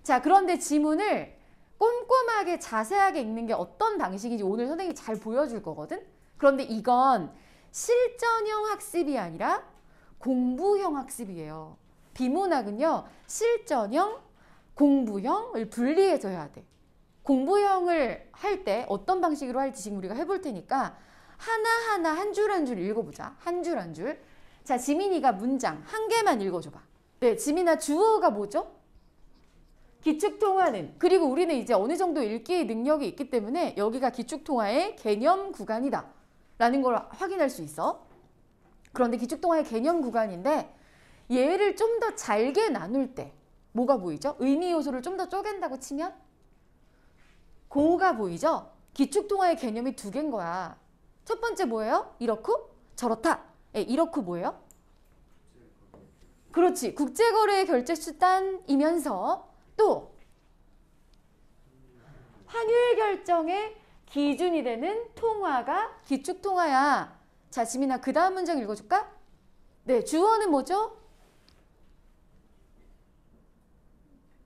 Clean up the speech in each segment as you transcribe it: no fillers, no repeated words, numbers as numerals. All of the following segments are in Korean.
자, 그런데 지문을 꼼꼼하게 자세하게 읽는 게 어떤 방식인지 오늘 선생님이 잘 보여줄 거거든. 그런데 이건 실전형 학습이 아니라 공부형 학습이에요. 비문학은요, 실전형, 공부형을 분리해서 해야 돼. 공부형을 할 때 어떤 방식으로 할지 지금 우리가 해볼 테니까 하나하나 한 줄 한 줄 읽어보자. 한 줄 한 줄. 자, 지민이가 문장 한 개만 읽어줘봐. 네, 지민아, 주어가 뭐죠? 기축통화는. 그리고 우리는 이제 어느 정도 읽기 능력이 있기 때문에 여기가 기축통화의 개념 구간이다 라는 걸 확인할 수 있어. 그런데 기축통화의 개념 구간인데 얘를 좀 더 잘게 나눌 때 뭐가 보이죠? 의미 요소를 좀 더 쪼갠다고 치면 고가 보이죠? 기축통화의 개념이 두 개인 거야. 첫 번째 뭐예요? 이렇고 저렇다. 예, 이렇고 뭐예요? 그렇지. 국제거래 결제 수단이면서 또 환율 결정의 기준이 되는 통화가 기축통화야. 자, 지민아, 그 다음 문장 읽어줄까? 네, 주어는 뭐죠?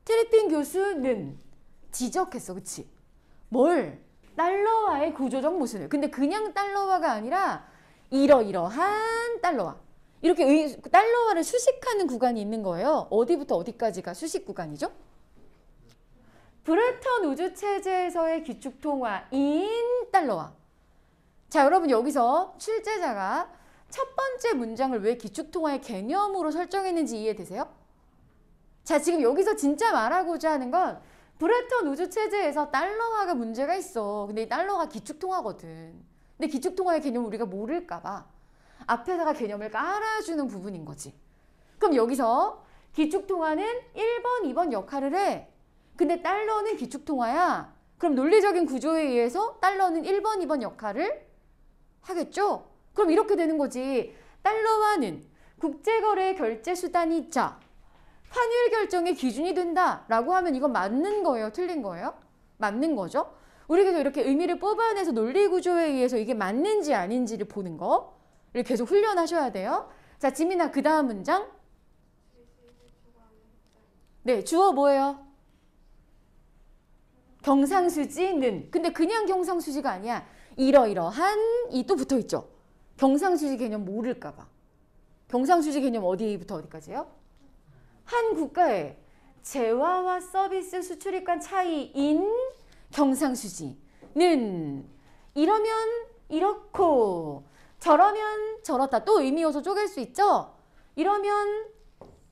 트리핀 교수는 지적했어. 그치? 뭘? 달러화의 구조적 모순을. 근데 그냥 달러화가 아니라 이러이러한 달러화. 이렇게 달러화를 수식하는 구간이 있는 거예요. 어디부터 어디까지가 수식 구간이죠? 브레턴 우주체제에서의 기축통화인 달러화. 자, 여러분 여기서 출제자가 첫 번째 문장을 왜 기축통화의 개념으로 설정했는지 이해되세요? 자, 지금 여기서 진짜 말하고자 하는 건 브레턴 우주체제에서 달러화가 문제가 있어. 근데 이 달러가 기축통화거든. 근데 기축통화의 개념을 우리가 모를까 봐 앞에다가 개념을 깔아주는 부분인 거지. 그럼 여기서 기축통화는 1번, 2번 역할을 해. 근데 달러는 기축통화야. 그럼 논리적인 구조에 의해서 달러는 1번, 2번 역할을 하겠죠? 그럼 이렇게 되는 거지. 달러화는 국제거래 결제 수단이자 환율 결정의 기준이 된다 라고 하면 이건 맞는 거예요? 틀린 거예요? 맞는 거죠? 우리가 이렇게 의미를 뽑아내서 논리 구조에 의해서 이게 맞는지 아닌지를 보는 거를 계속 훈련하셔야 돼요. 자, 지민아, 그 다음 문장. 네, 주어 뭐예요? 경상수지는. 근데 그냥 경상수지가 아니야. 이러이러한 이 또 붙어있죠. 경상수지 개념 모를까 봐. 경상수지 개념 어디부터 어디까지예요? 한 국가의 재화와 서비스 수출입 간 차이인 경상수지는 이러면 이렇고 저러면 저렇다. 또 의미 요소 쪼갤 수 있죠? 이러면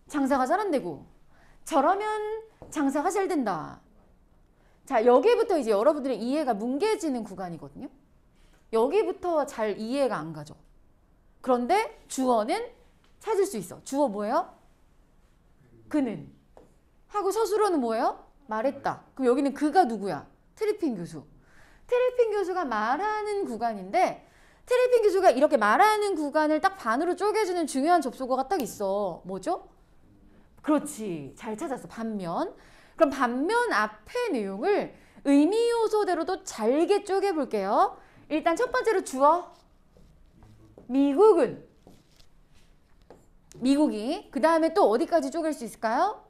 장사가 잘 안 되고 저러면 장사가 잘 된다. 자, 여기부터 이제 여러분들의 이해가 뭉개지는 구간이거든요. 여기부터 잘 이해가 안 가죠. 그런데 주어는 찾을 수 있어. 주어 뭐예요? 그는. 하고 서술어는 뭐예요? 말했다. 그럼 여기는 그가 누구야? 트리핀 교수. 트리핀 교수가 말하는 구간인데 트리핀 교수가 이렇게 말하는 구간을 딱 반으로 쪼개주는 중요한 접속어가 딱 있어. 뭐죠? 그렇지. 잘 찾았어. 반면. 그럼 반면 앞의 내용을 의미 요소대로도 잘게 쪼개볼게요. 일단 첫 번째로 주어. 미국은. 미국이. 그 다음에 또 어디까지 쪼갤 수 있을까요?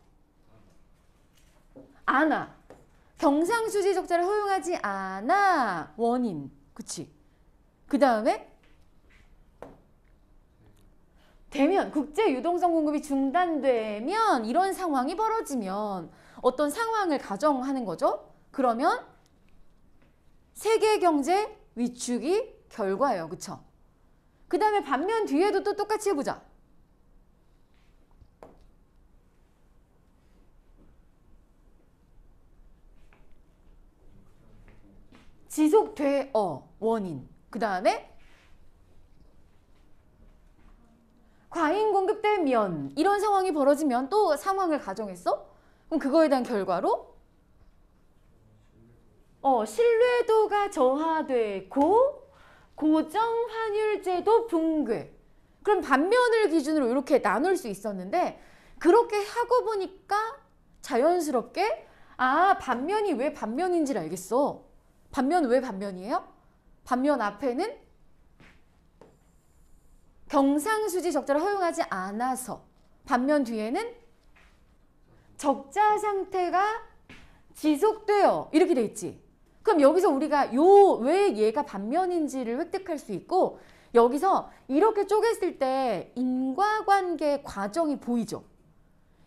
않아. 경상수지 적자를 허용하지 않아. 원인. 그치? 그 다음에 되면 국제 유동성 공급이 중단되면 이런 상황이 벌어지면 어떤 상황을 가정하는 거죠. 그러면 세계 경제 위축이 결과예요. 그쵸? 그 다음에 반면 뒤에도 또 똑같이 해보자. 지속되어 원인. 그 다음에 과잉 공급되면 이런 상황이 벌어지면 또 상황을 가정했어? 그럼 그거에 대한 결과로 신뢰도가 저하되고 고정환율제도 붕괴. 그럼 반면을 기준으로 이렇게 나눌 수 있었는데 그렇게 하고 보니까 자연스럽게 반면이 왜 반면인지를 알겠어. 반면 왜 반면이에요? 반면 앞에는 경상수지 적자를 허용하지 않아서 반면 뒤에는 적자 상태가 지속돼요. 이렇게 돼 있지. 그럼 여기서 우리가 요 왜 얘가 반면인지를 획득할 수 있고 여기서 이렇게 쪼갰을 때 인과관계 과정이 보이죠.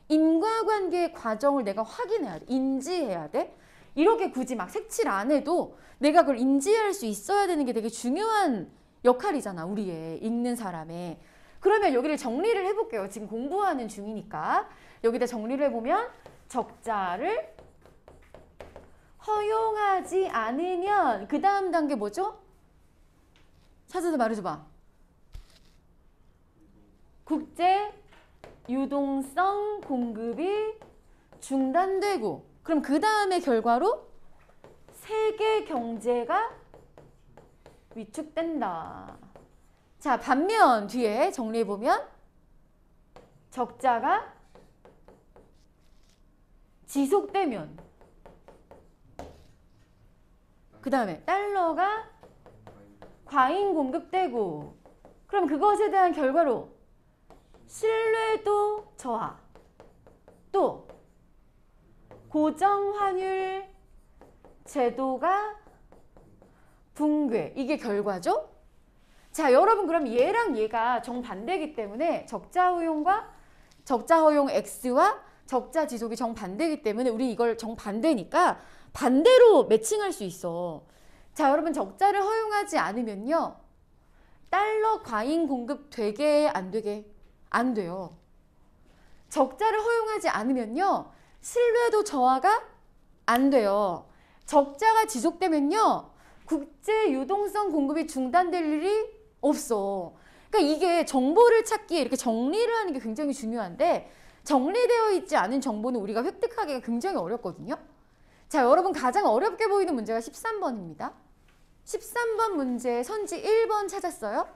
인과관계 과정을 내가 확인해야 돼. 인지해야 돼. 이렇게 굳이 막 색칠 안 해도 내가 그걸 인지할 수 있어야 되는 게 되게 중요한 역할이잖아. 우리의 읽는 사람의. 그러면 여기를 정리를 해볼게요. 지금 공부하는 중이니까. 여기다 정리를 해보면 적자를 허용하지 않으면 그 다음 단계 뭐죠? 찾아서 말해줘봐. 국제 유동성 공급이 중단되고 그럼 그 다음의 결과로 세계 경제가 위축된다. 자, 반면 뒤에 정리해보면 적자가 지속되면 그 다음에 달러가 과잉 공급되고 그럼 그것에 대한 결과로 신뢰도 저하 또 고정환율 제도가 붕괴 이게 결과죠. 자 여러분 그럼 얘랑 얘가 정반대이기 때문에 적자 허용과 적자 허용 X와 적자 지속이 정반대이기 때문에 우리 이걸 정반대니까 반대로 매칭할 수 있어. 자 여러분 적자를 허용하지 않으면요. 달러 과잉 공급 되게 안 되게? 안 돼요. 적자를 허용하지 않으면요. 신뢰도 저하가 안 돼요. 적자가 지속되면요. 국제 유동성 공급이 중단될 일이 없어. 그러니까 이게 정보를 찾기에 이렇게 정리를 하는 게 굉장히 중요한데 정리되어 있지 않은 정보는 우리가 획득하기가 굉장히 어렵거든요. 자, 여러분 가장 어렵게 보이는 문제가 13번입니다. 13번 문제 선지 1번 찾았어요?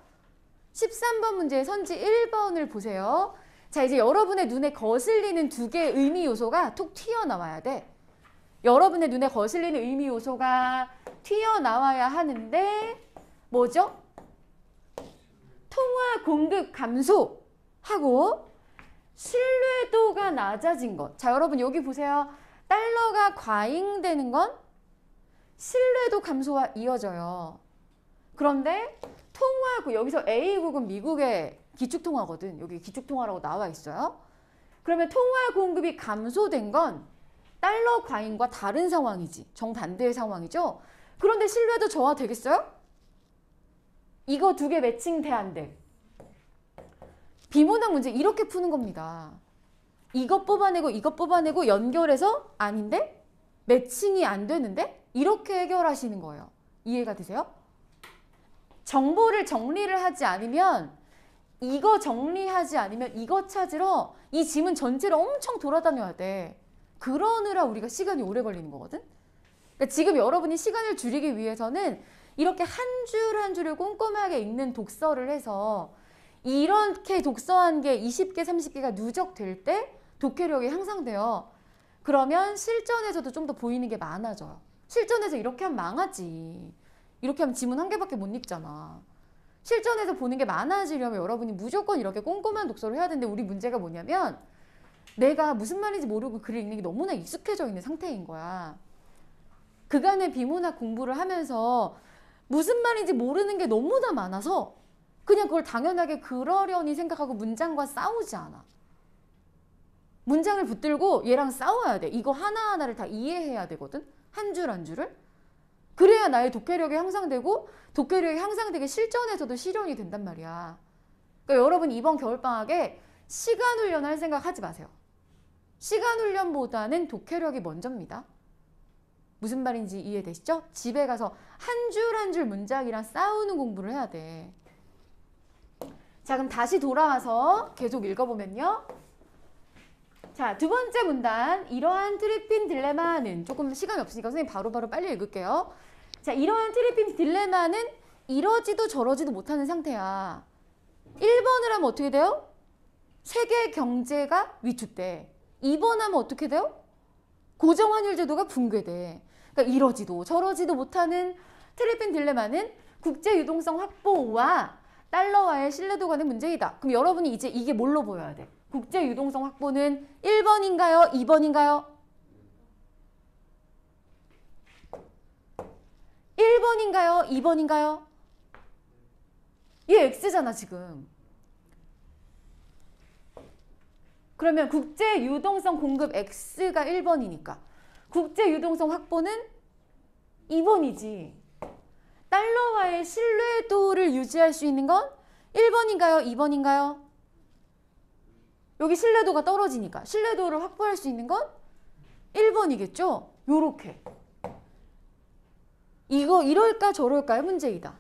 13번 문제의 선지 1번을 보세요. 자, 이제 여러분의 눈에 거슬리는 두 개의 의미 요소가 툭 튀어나와야 돼. 여러분의 눈에 거슬리는 의미 요소가 튀어나와야 하는데 뭐죠? 통화 공급 감소하고 신뢰도가 낮아진 것. 자, 여러분 여기 보세요. 달러가 과잉되는 건 신뢰도 감소와 이어져요. 그런데 통화국, 여기서 A국은 미국의 기축통화거든. 여기 기축통화라고 나와 있어요. 그러면 통화 공급이 감소된 건 달러 과잉과 다른 상황이지. 정반대의 상황이죠. 그런데 신뢰도 저하되겠어요? 이거 두 개 매칭 돼 안 돼? 비문학 문제 이렇게 푸는 겁니다. 이것 뽑아내고 이것 뽑아내고 연결해서 아닌데? 매칭이 안 되는데? 이렇게 해결하시는 거예요. 이해가 되세요? 정보를 정리를 하지 않으면 이거 정리하지 않으면 이거 찾으러 이 지문 전체를 엄청 돌아다녀야 돼. 그러느라 우리가 시간이 오래 걸리는 거거든. 그러니까 지금 여러분이 시간을 줄이기 위해서는 이렇게 한 줄 한 줄을 꼼꼼하게 읽는 독서를 해서 이렇게 독서한 게 20개, 30개가 누적될 때 독해력이 향상돼요. 그러면 실전에서도 좀 더 보이는 게 많아져요. 실전에서 이렇게 하면 망하지. 이렇게 하면 지문 한 개밖에 못 읽잖아. 실전에서 보는 게 많아지려면 여러분이 무조건 이렇게 꼼꼼한 독서를 해야 되는데 우리 문제가 뭐냐면 내가 무슨 말인지 모르고 글을 읽는 게 너무나 익숙해져 있는 상태인 거야. 그간의 비문학 공부를 하면서 무슨 말인지 모르는 게 너무나 많아서 그냥 그걸 당연하게 그러려니 생각하고 문장과 싸우지 않아. 문장을 붙들고 얘랑 싸워야 돼. 이거 하나하나를 다 이해해야 되거든. 한 줄 한 줄을. 그래야 나의 독해력이 향상되고 독해력이 향상되게 실전에서도 실현이 된단 말이야. 그러니까 여러분 이번 겨울방학에 시간 훈련을 할 생각 하지 마세요. 시간 훈련보다는 독해력이 먼저입니다. 무슨 말인지 이해되시죠? 집에 가서 한 줄 한 줄 문장이랑 싸우는 공부를 해야 돼. 자, 그럼 다시 돌아와서 계속 읽어보면요. 자, 두 번째 문단. 이러한 트리핀 딜레마는 조금 시간이 없으니까 선생님 바로바로 빨리 읽을게요. 자, 이러한 트리핀 딜레마는 이러지도 저러지도 못하는 상태야. 1번을 하면 어떻게 돼요? 세계 경제가 위축돼. 2번 하면 어떻게 돼요? 고정환율 제도가 붕괴돼. 그러니까 이러지도 저러지도 못하는 트리핀 딜레마는 국제 유동성 확보와 달러와의 신뢰도 간의 문제이다. 그럼 여러분이 이제 이게 뭘로 보여야 돼? 국제 유동성 확보는 1번인가요? 2번인가요? 1번인가요? 2번인가요? 얘 X잖아, 지금. 그러면 국제 유동성 공급 X가 1번이니까 국제 유동성 확보는 2번이지. 달러와의 신뢰도를 유지할 수 있는 건 1번인가요? 2번인가요? 여기 신뢰도가 떨어지니까 신뢰도를 확보할 수 있는 건 1번이겠죠? 요렇게. 이거 이럴까 저럴까의 문제이다.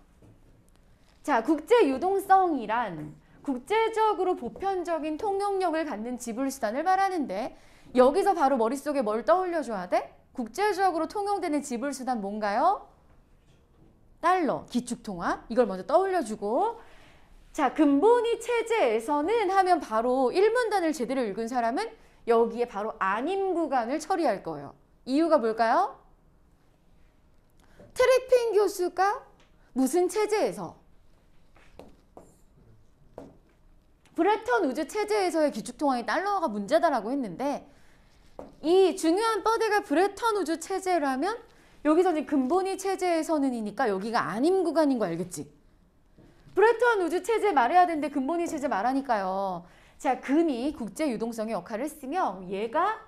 자, 국제 유동성이란 국제적으로 보편적인 통용력을 갖는 지불수단을 말하는데 여기서 바로 머릿속에 뭘 떠올려줘야 돼? 국제적으로 통용되는 지불수단 뭔가요? 달러, 기축통화. 이걸 먼저 떠올려주고 자, 근본위 체제에서는 하면 바로 1문단을 제대로 읽은 사람은 여기에 바로 아님 구간을 처리할 거예요. 이유가 뭘까요? 트리핀 교수가 무슨 체제에서? 브레턴 우즈 체제에서의 기축통화의 달러가 문제다라고 했는데 이 중요한 뻗대가 브레턴 우즈 체제라면 여기서는 근본위 체제에서는이니까 여기가 아님 구간인 거 알겠지? 브레턴 우즈 체제 말해야 되는데 근본위 체제 말하니까요. 자, 금이 국제 유동성의 역할을 쓰며 얘가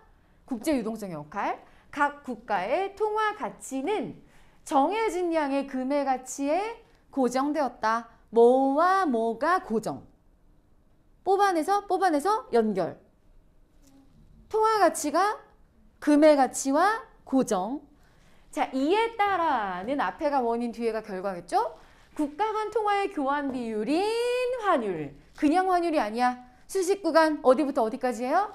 국제 유동성의 역할, 각 국가의 통화 가치는 정해진 양의 금의 가치에 고정되었다. 뭐와 뭐가 고정. 뽑아내서 연결. 통화 가치가 금의 가치와 고정. 자, 이에 따라는 앞에가 원인 뒤에가 결과겠죠? 국가 간 통화의 교환 비율인 환율. 그냥 환율이 아니야. 수식 구간 어디부터 어디까지예요?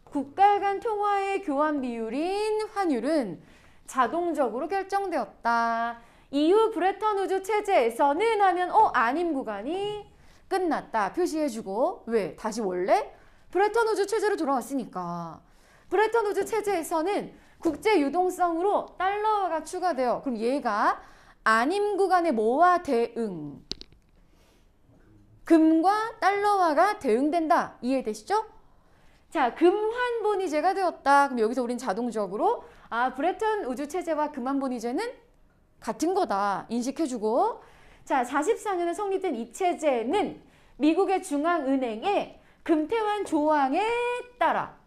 국가 간 통화의 교환 비율인 환율은 자동적으로 결정되었다. 이후 브레턴 우즈 체제에서는 하면 아님 구간이 끝났다. 표시해주고 왜? 다시 원래 브레턴 우즈 체제로 돌아왔으니까. 브레턴 우즈 체제에서는 국제 유동성으로 달러가 추가돼요. 그럼 얘가 아님 구간의 뭐와 대응? 금과 달러화가 대응된다. 이해되시죠? 자, 금환본위제가 되었다. 그럼 여기서 우린 자동적으로 브레턴 우즈 체제와 금환본위제는 같은 거다. 인식해주고 자, 44년에 성립된 이 체제는 미국의 중앙은행의 금태환 조항에 따라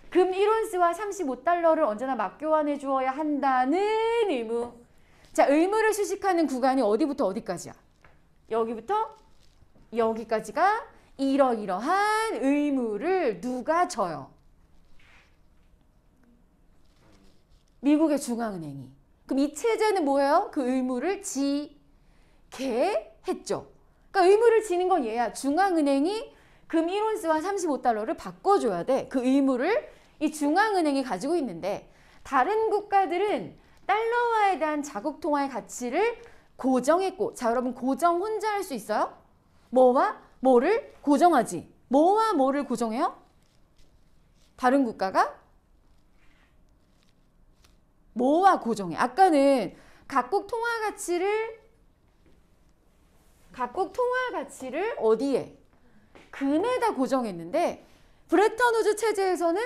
금 1온스와 35달러를 언제나 맞교환해 주어야 한다는 의무. 자, 의무를 수식하는 구간이 어디부터 어디까지야? 여기부터 여기까지가 이러이러한 의무를 누가 져요? 미국의 중앙은행이. 그럼 이 체제는 뭐예요? 그 의무를 지게했죠. 그러니까 의무를 지는 건 얘야. 중앙은행이 금 1온스와 35달러를 바꿔줘야 돼. 그 의무를 이 중앙은행이 가지고 있는데 다른 국가들은 달러화에 대한 자국 통화의 가치를 고정했고 자, 여러분 고정 혼자 할 수 있어요? 뭐와 뭐를 고정하지? 뭐와 뭐를 고정해요? 다른 국가가 뭐와 고정해? 아까는 각국 통화 가치를 어디에? 금에다 고정했는데 브레턴 우즈 체제에서는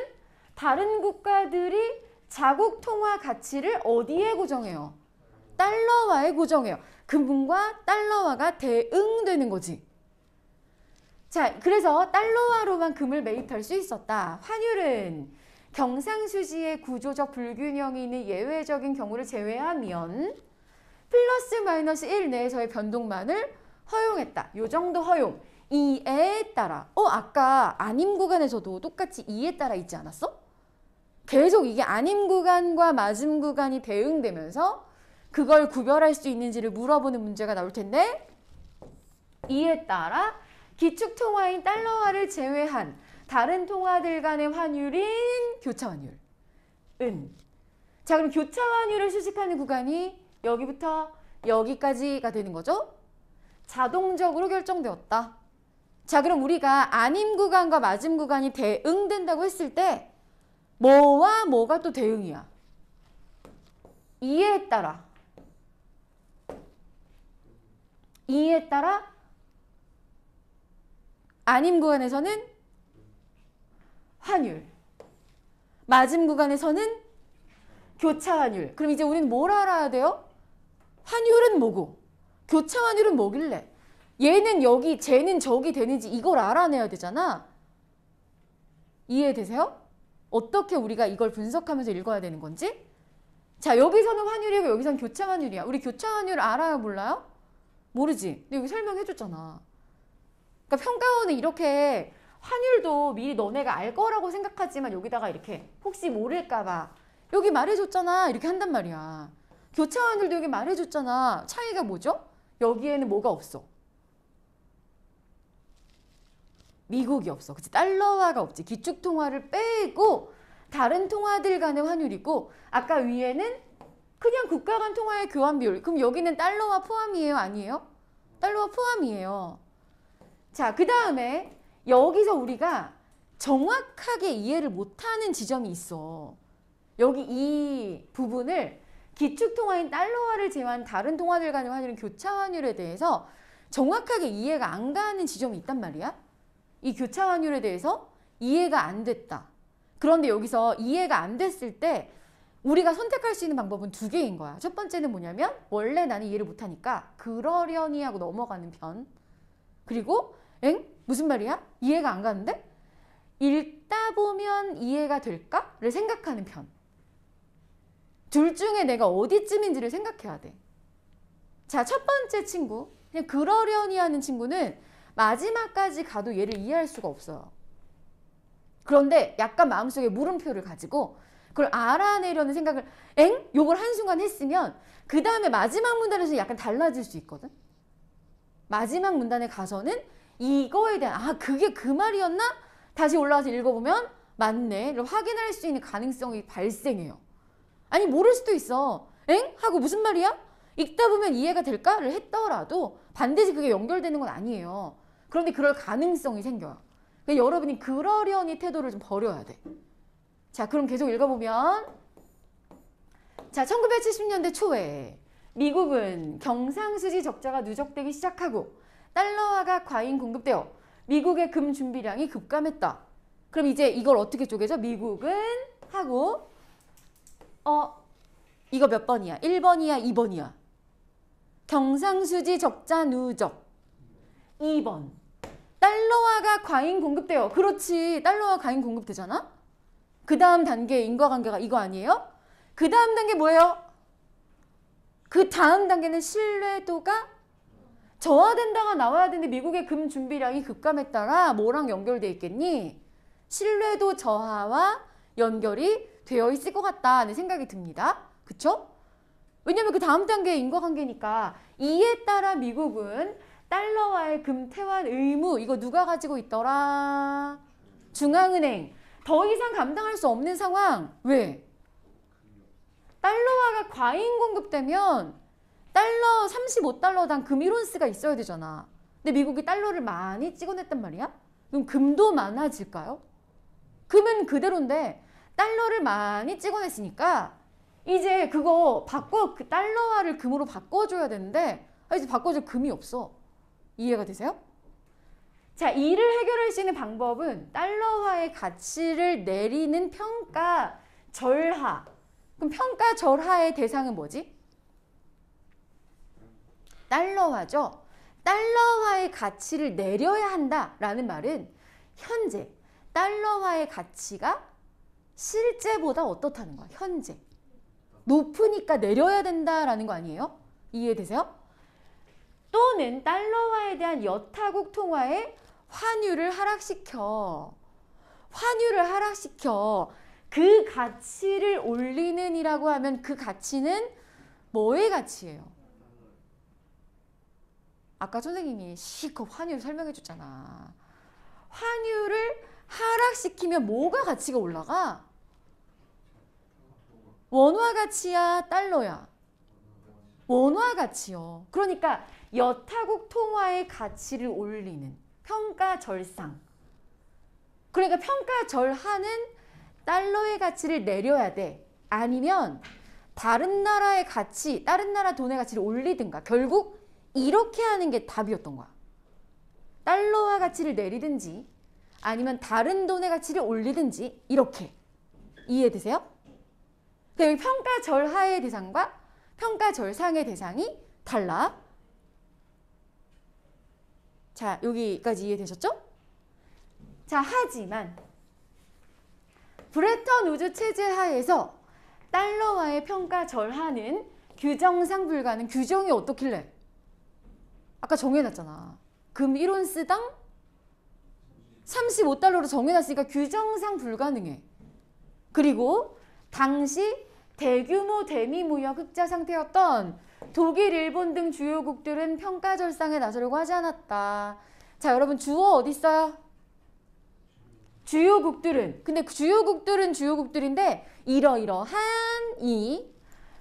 다른 국가들이 자국 통화 가치를 어디에 고정해요? 달러화에 고정해요. 금과 달러화가 대응되는 거지. 자, 그래서 달러화로만 금을 매입할 수 있었다. 환율은 경상수지의 구조적 불균형이 있는 예외적인 경우를 제외하면 플러스 마이너스 1 내에서의 변동만을 허용했다. 요 정도 허용. 이에 따라. 아까 아님 구간에서도 똑같이 이에 따라 있지 않았어? 계속 이게 아님 구간과 맞음 구간이 대응되면서 그걸 구별할 수 있는지를 물어보는 문제가 나올 텐데 이에 따라 기축통화인 달러화를 제외한 다른 통화들 간의 환율인 교차환율. 자, 그럼 교차환율을 수식하는 구간이 여기부터 여기까지가 되는 거죠? 자동적으로 결정되었다. 자, 그럼 우리가 아님 구간과 맞음 구간이 대응된다고 했을 때 뭐와 뭐가 또 대응이야? 이에 따라 아님 구간에서는 환율. 마진 구간에서는 교차 환율. 그럼 이제 우리는 뭘 알아야 돼요? 환율은 뭐고 교차 환율은 뭐길래 얘는 여기 쟤는 저기 되는지 이걸 알아내야 되잖아. 이해되세요? 어떻게 우리가 이걸 분석하면서 읽어야 되는 건지? 자, 여기서는 환율이고 여기서는 교차 환율이야. 우리 교차 환율 알아요, 몰라요? 모르지. 근데 여기 설명해 줬잖아. 그러니까 평가원은 이렇게 환율도 미리 너네가 알 거라고 생각하지만 여기다가 이렇게 혹시 모를까 봐 여기 말해줬잖아 이렇게 한단 말이야. 교차 환율도 여기 말해줬잖아. 차이가 뭐죠? 여기에는 뭐가 없어? 미국이 없어. 그치? 달러화가 없지. 기축통화를 빼고 다른 통화들 간의 환율이고 아까 위에는 그냥 국가 간 통화의 교환 비율. 그럼 여기는 달러화 포함이에요? 아니에요? 달러화 포함이에요. 자, 그 다음에 여기서 우리가 정확하게 이해를 못하는 지점이 있어. 여기 이 부분을 기축통화인 달러화를 제외한 다른 통화들 간의 환율은 교차 환율에 대해서 정확하게 이해가 안 가는 지점이 있단 말이야. 이 교차 환율에 대해서 이해가 안 됐다. 그런데 여기서 이해가 안 됐을 때 우리가 선택할 수 있는 방법은 두 개인 거야. 첫 번째는 뭐냐면 원래 나는 이해를 못하니까 그러려니 하고 넘어가는 편. 그리고 무슨 말이야? 이해가 안 가는데? 읽다 보면 이해가 될까?를 생각하는 편. 둘 중에 내가 어디쯤인지를 생각해야 돼. 자, 첫 번째 친구. 그냥 그러려니 하는 친구는 마지막까지 가도 얘를 이해할 수가 없어요. 그런데 약간 마음속에 물음표를 가지고 그걸 알아내려는 생각을 요걸 한순간 했으면 그 다음에 마지막 문단에서 약간 달라질 수 있거든. 마지막 문단에 가서는 이거에 대한 그게 그 말이었나? 다시 올라와서 읽어보면 맞네. 확인할 수 있는 가능성이 발생해요. 아니 모를 수도 있어. 하고 무슨 말이야? 읽다 보면 이해가 될까를 했더라도 반드시 그게 연결되는 건 아니에요. 그런데 그럴 가능성이 생겨요. 그러니까 여러분이 그러려니 태도를 좀 버려야 돼. 자, 그럼 계속 읽어보면 자, 1970년대 초에 미국은 경상수지 적자가 누적되기 시작하고 달러화가 과잉 공급되어 미국의 금 준비량이 급감했다. 그럼 이제 이걸 어떻게 쪼개죠? 미국은 하고 이거 몇 번이야? 1번이야? 2번이야? 경상수지 적자 누적 2번. 달러화가 과잉 공급돼요. 그렇지. 달러화 과잉 공급되잖아? 그 다음 단계의 인과관계가 이거 아니에요? 그 다음 단계 뭐예요? 그 다음 단계는 신뢰도가 저하된다가 나와야 되는데 미국의 금 준비량이 급감했다가 뭐랑 연결돼 있겠니? 신뢰도 저하와 연결이 되어 있을 것 같다는 생각이 듭니다. 그쵸? 왜냐면 그 다음 단계의 인과관계니까 이에 따라 미국은 달러와의 금 태환 의무 이거 누가 가지고 있더라? 중앙은행. 더 이상 감당할 수 없는 상황. 왜? 달러화가 과잉 공급되면 달러 35달러당 금 1온스가 있어야 되잖아. 근데 미국이 달러를 많이 찍어냈단 말이야? 그럼 금도 많아질까요? 금은 그대로인데 달러를 많이 찍어냈으니까 이제 그거 그 달러화를 금으로 바꿔줘야 되는데 이제 바꿔줄 금이 없어. 이해가 되세요? 자, 이를 해결할 수 있는 방법은 달러화의 가치를 내리는 평가 절하. 그럼 평가 절하의 대상은 뭐지? 달러화죠. 달러화의 가치를 내려야 한다라는 말은 현재 달러화의 가치가 실제보다 어떻다는 거야. 현재. 높으니까 내려야 된다라는 거 아니에요? 이해되세요? 또는 달러화에 대한 여타국 통화의 환율을 하락시켜. 그 가치를 올리는 이라고 하면 그 가치는 뭐의 가치예요? 아까 선생님이 실컷 환율 설명해 줬잖아. 환율을 하락시키면 뭐가 가치가 올라가? 원화 가치야, 달러야? 원화 가치요. 그러니까 여타국 통화의 가치를 올리는 평가절상. 그러니까 평가절하는 달러의 가치를 내려야 돼. 아니면 다른 나라의 가치, 다른 나라 돈의 가치를 올리든가. 결국 이렇게 하는 게 답이었던 거야. 달러화 가치를 내리든지 아니면 다른 돈의 가치를 올리든지 이렇게 이해되세요? 여기 평가절하의 대상과 평가절상의 대상이 달라. 자, 여기까지 이해되셨죠? 자, 하지만 브레턴 우즈 체제 하에서 달러와의 평가절하는 규정상 불가능. 규정이 어떻길래? 아까 정해놨잖아. 금 1온스당 35달러로 정해놨으니까 규정상 불가능해. 그리고 당시 대규모 대미무역 흑자 상태였던 독일, 일본 등 주요국들은 평가절상에 나서려고 하지 않았다. 자, 여러분 주어 어디 있어요? 주요국들은. 근데 주요국들은 주요국들인데 이러이러한 이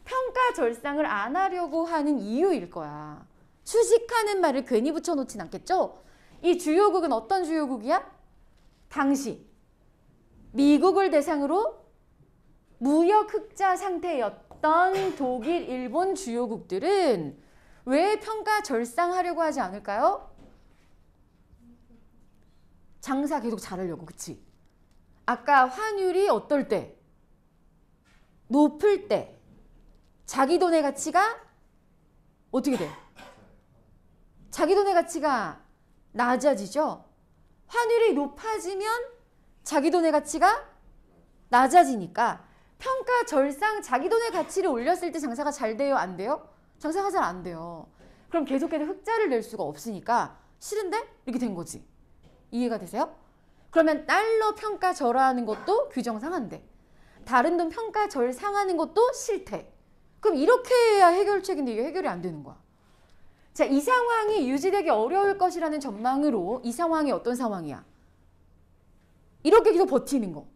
평가절상을 안 하려고 하는 이유일 거야. 수식하는 말을 괜히 붙여놓진 않겠죠? 이 주요국은 어떤 주요국이야? 당시 미국을 대상으로 무역 흑자 상태였던 독일, 일본 주요국들은 왜 평가절상하려고 하지 않을까요? 장사 계속 잘하려고, 그치? 아까 환율이 어떨 때? 높을 때 자기 돈의 가치가 어떻게 돼? 자기 돈의 가치가 낮아지죠? 환율이 높아지면 자기 돈의 가치가 낮아지니까 평가절상 자기 돈의 가치를 올렸을 때 장사가 잘 돼요? 안 돼요? 장사가 잘 안 돼요. 그럼 계속해서 흑자를 낼 수가 없으니까 싫은데? 이렇게 된 거지. 이해가 되세요? 그러면 달러 평가절하하는 것도 규정상 안 돼. 다른 돈 평가절상하는 것도 싫대. 그럼 이렇게 해야 해결책인데 이게 해결이 안 되는 거야. 자, 이 상황이 유지되기 어려울 것이라는 전망으로 이 상황이 어떤 상황이야? 이렇게 계속 버티는 거.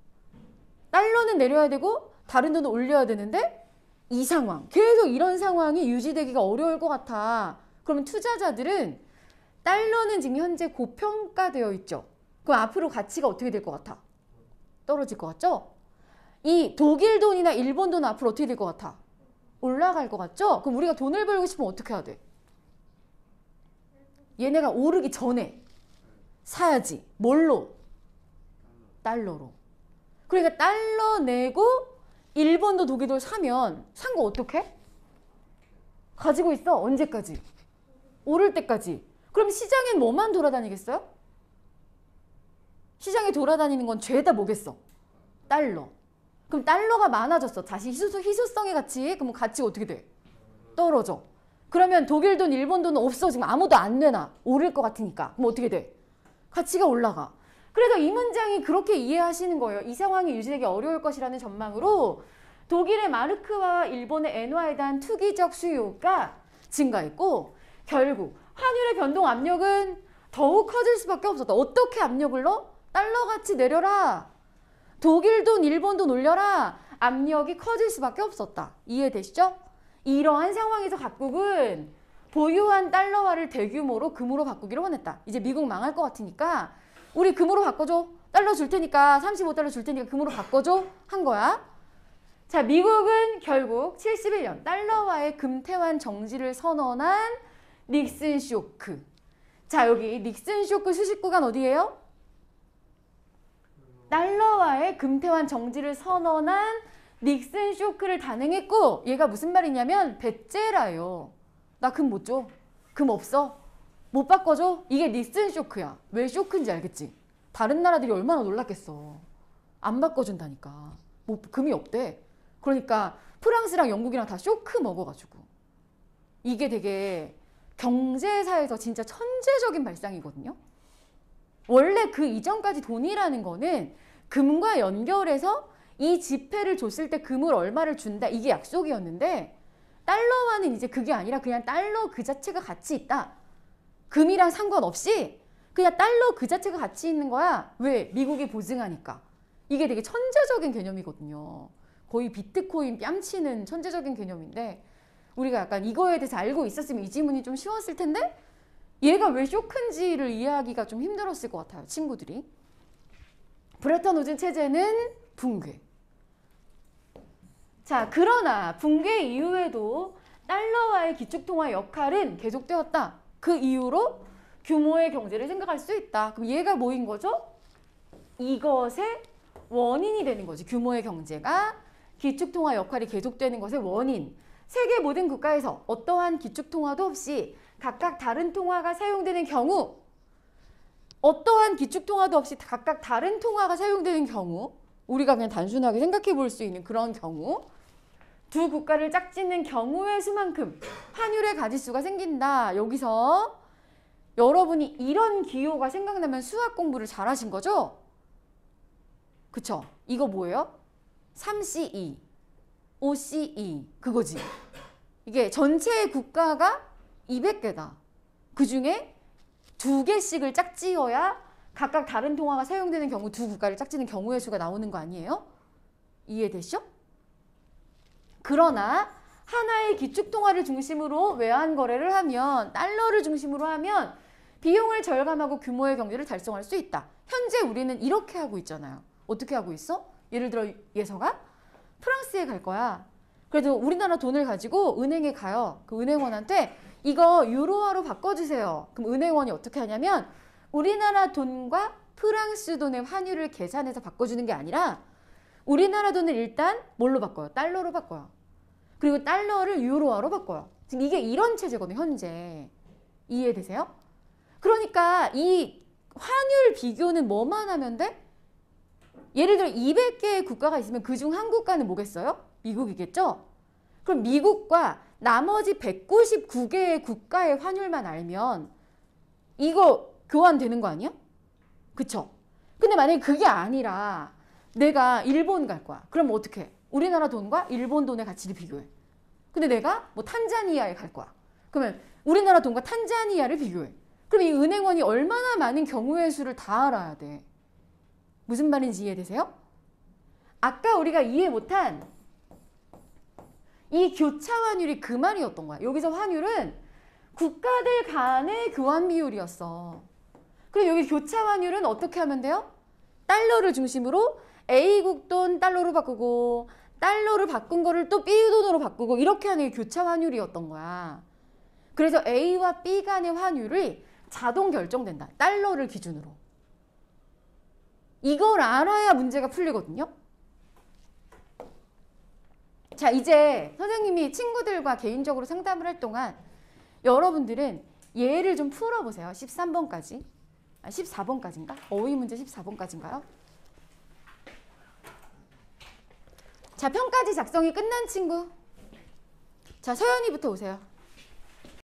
달러는 내려야 되고 다른 돈은 올려야 되는데 이 상황, 계속 이런 상황이 유지되기가 어려울 것 같아. 그러면 투자자들은 달러는 지금 현재 고평가되어 있죠. 그럼 앞으로 가치가 어떻게 될 것 같아? 떨어질 것 같죠? 이 독일 돈이나 일본 돈은 앞으로 어떻게 될 것 같아? 올라갈 것 같죠? 그럼 우리가 돈을 벌고 싶으면 어떻게 해야 돼? 얘네가 오르기 전에 사야지. 뭘로? 달러로. 그러니까 달러 내고 일본도 독일도 사면 산 거 어떡해? 가지고 있어. 언제까지? 오를 때까지. 그럼 시장엔 뭐만 돌아다니겠어요? 시장에 돌아다니는 건 죄다 뭐겠어? 달러. 그럼 달러가 많아졌어. 다시 희소성의 가치. 그럼 가치가 어떻게 돼? 떨어져. 그러면 독일 돈, 일본 돈은 없어. 지금 아무도 안 내놔. 오를 것 같으니까. 그럼 어떻게 돼? 가치가 올라가. 그래서 이 문장이 그렇게 이해하시는 거예요. 이 상황이 유지되기 어려울 것이라는 전망으로 독일의 마르크와 일본의 엔화에 대한 투기적 수요가 증가했고 결국 환율의 변동 압력은 더욱 커질 수밖에 없었다. 어떻게 압력을 넣어? 달러 가치 내려라. 독일 돈, 일본 돈 올려라. 압력이 커질 수밖에 없었다. 이해되시죠? 이러한 상황에서 각국은 보유한 달러화를 대규모로 금으로 바꾸기로 원했다. 이제 미국 망할 것 같으니까 우리 금으로 바꿔줘. 달러 줄 테니까 35달러 줄 테니까 금으로 바꿔줘 한 거야. 자, 미국은 결국 71년 달러화의 금태환 정지를 선언한 닉슨 쇼크. 자, 여기 닉슨 쇼크 수식 구간 어디예요? 달러화의 금태환 정지를 선언한 닉슨 쇼크를 단행했고 얘가 무슨 말이냐면 배째라요. 나 금 못 줘. 금 없어. 못 바꿔줘. 이게 닉슨 쇼크야. 왜 쇼크인지 알겠지? 다른 나라들이 얼마나 놀랐겠어. 안 바꿔준다니까. 뭐 금이 없대. 그러니까 프랑스랑 영국이랑 다 쇼크 먹어가지고. 이게 되게 경제사에서 진짜 천재적인 발상이거든요. 원래 그 이전까지 돈이라는 거는 금과 연결해서 이 지폐를 줬을 때 금을 얼마를 준다. 이게 약속이었는데 달러화는 이제 그게 아니라 그냥 달러 그 자체가 가치 있다. 금이랑 상관없이 그냥 달러 그 자체가 가치 있는 거야. 왜? 미국이 보증하니까. 이게 되게 천재적인 개념이거든요. 거의 비트코인 뺨치는 천재적인 개념인데 우리가 약간 이거에 대해서 알고 있었으면 이 질문이 좀 쉬웠을 텐데 얘가 왜 쇼크인지를 이해하기가 좀 힘들었을 것 같아요. 친구들이. 브레턴 우즈 체제는 붕괴. 자, 그러나 붕괴 이후에도 달러와의 기축통화 역할은 계속되었다. 그 이후로 규모의 경제를 생각할 수 있다. 그럼 얘가 뭐인 거죠? 이것의 원인이 되는 거지. 규모의 경제가 기축통화 역할이 계속되는 것의 원인. 세계 모든 국가에서 어떠한 기축통화도 없이 각각 다른 통화가 사용되는 경우, 어떠한 기축통화도 없이 각각 다른 통화가 사용되는 경우, 우리가 그냥 단순하게 생각해 볼 수 있는 그런 경우, 두 국가를 짝짓는 경우의 수만큼 환율의 가지수가 생긴다. 여기서 여러분이 이런 기호가 생각나면 수학 공부를 잘하신 거죠? 그쵸? 이거 뭐예요? 3C2, 5C2 그거지. 이게 전체 국가가 200개다. 그 중에 2개씩을 짝지어야 각각 다른 통화가 사용되는 경우 두 국가를 짝지는 경우의 수가 나오는 거 아니에요? 이해되시죠? 그러나 하나의 기축통화를 중심으로 외환거래를 하면, 달러를 중심으로 하면 비용을 절감하고 규모의 경제를 달성할 수 있다. 현재 우리는 이렇게 하고 있잖아요. 어떻게 하고 있어? 예를 들어 예서가 프랑스에 갈 거야. 그래도 우리나라 돈을 가지고 은행에 가요. 그 은행원한테 이거 유로화로 바꿔주세요. 그럼 은행원이 어떻게 하냐면 우리나라 돈과 프랑스 돈의 환율을 계산해서 바꿔주는 게 아니라 우리나라 돈을 일단 뭘로 바꿔요? 달러로 바꿔요. 그리고 달러를 유로화로 바꿔요. 지금 이게 이런 체제거든요, 현재. 이해되세요? 그러니까 이 환율 비교는 뭐만 하면 돼? 예를 들어 200개의 국가가 있으면 그중 한 국가는 뭐겠어요? 미국이겠죠? 그럼 미국과 나머지 199개의 국가의 환율만 알면 이거 교환되는 거 아니야? 그쵸? 근데 만약에 그게 아니라 내가 일본 갈 거야. 그럼 어떻게 해? 우리나라 돈과 일본 돈의 가치를 비교해. 근데 내가 뭐 탄자니아에 갈 거야. 그러면 우리나라 돈과 탄자니아를 비교해. 그럼 이 은행원이 얼마나 많은 경우의 수를 다 알아야 돼. 무슨 말인지 이해되세요? 아까 우리가 이해 못한 이 교차 환율이 그 말이었던 거야. 여기서 환율은 국가들 간의 교환 비율이었어. 그럼 여기 교차 환율은 어떻게 하면 돼요? 달러를 중심으로 A국 돈 달러로 바꾸고 달러를 바꾼 거를 또 B 돈으로 바꾸고 이렇게 하는 게 교차 환율이었던 거야. 그래서 A와 B 간의 환율이 자동 결정된다. 달러를 기준으로. 이걸 알아야 문제가 풀리거든요. 자, 이제 선생님이 친구들과 개인적으로 상담을 할 동안 여러분들은 예를 좀 풀어보세요. 13번까지. 14번까지인가? 어휘 문제 14번까지인가요? 자, 평가지 작성이 끝난 친구. 자, 서연이부터 오세요.